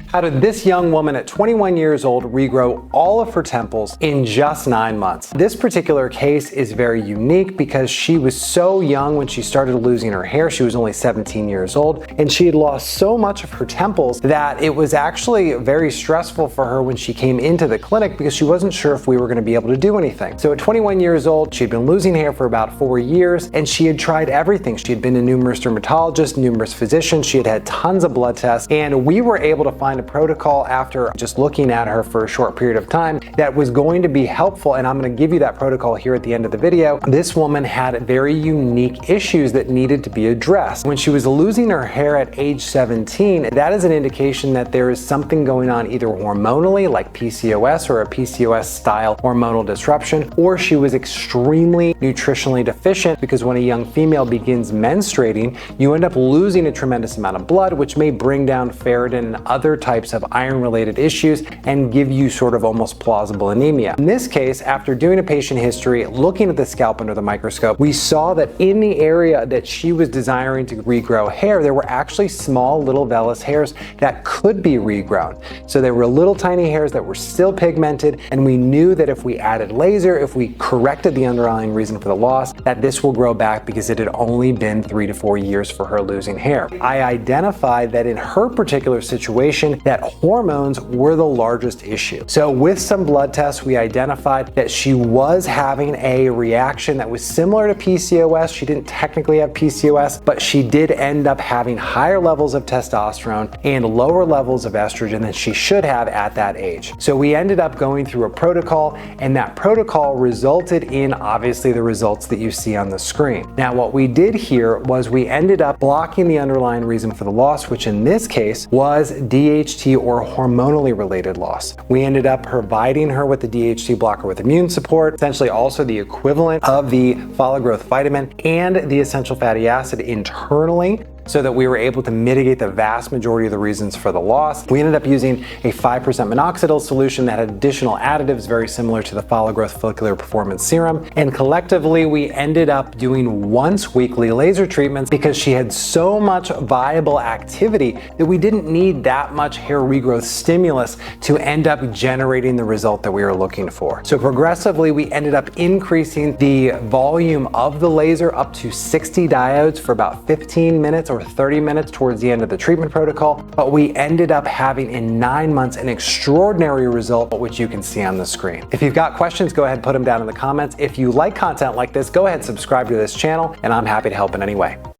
How did this young woman at 21 years old regrow all of her temples in just 9 months? This particular case is very unique because she was so young when she started losing her hair. She was only 17 years old, and she had lost so much of her temples that it was actually very stressful for her when she came into the clinic because she wasn't sure if we were going to be able to do anything. So at 21 years old, she'd been losing hair for about 4 years, and she had tried everything. She had been to numerous dermatologists, numerous physicians. She had had tons of blood tests, and we were able to find a protocol after just looking at her for a short period of time that was going to be helpful, and I'm going to give you that protocol here at the end of the video. This woman had very unique issues that needed to be addressed. When she was losing her hair at age 17, that is an indication that there is something going on either hormonally, like PCOS or a PCOS-style hormonal disruption, or she was extremely nutritionally deficient, because when a young female begins menstruating, you end up losing a tremendous amount of blood, which may bring down ferritin and other types of iron-related issues and give you sort of almost plausible anemia. In this case, after doing a patient history, looking at the scalp under the microscope, we saw that in the area that she was desiring to regrow hair, there were actually small little vellus hairs that could be regrown. So there were little tiny hairs that were still pigmented, and we knew that if we added laser, if we corrected the underlying reason for the loss, that this will grow back because it had only been 3 to 4 years for her losing hair. I identified that in her particular situation, that hormones were the largest issue. So with some blood tests, we identified that she was having a reaction that was similar to PCOS. She didn't technically have PCOS, but she did end up having higher levels of testosterone and lower levels of estrogen than she should have at that age. So we ended up going through a protocol, and that protocol resulted in obviously the results that you see on the screen. Now, what we did here was we ended up blocking the underlying reason for the loss, which in this case was DHT or hormonally related loss. We ended up providing her with the DHT blocker with immune support, essentially also the equivalent of the follow growth vitamin and the essential fatty acid internally, so that we were able to mitigate the vast majority of the reasons for the loss. We ended up using a 5% minoxidil solution that had additional additives very similar to the Follow Growth Follicular Performance Serum. And collectively, we ended up doing once weekly laser treatments because she had so much viable activity that we didn't need that much hair regrowth stimulus to end up generating the result that we were looking for. So progressively, we ended up increasing the volume of the laser up to 60 diodes for about 15 minutes or 30 minutes towards the end of the treatment protocol, but we ended up having in 9 months an extraordinary result, which you can see on the screen. If you've got questions, go ahead and put them down in the comments. If you like content like this, go ahead and subscribe to this channel, and I'm happy to help in any way.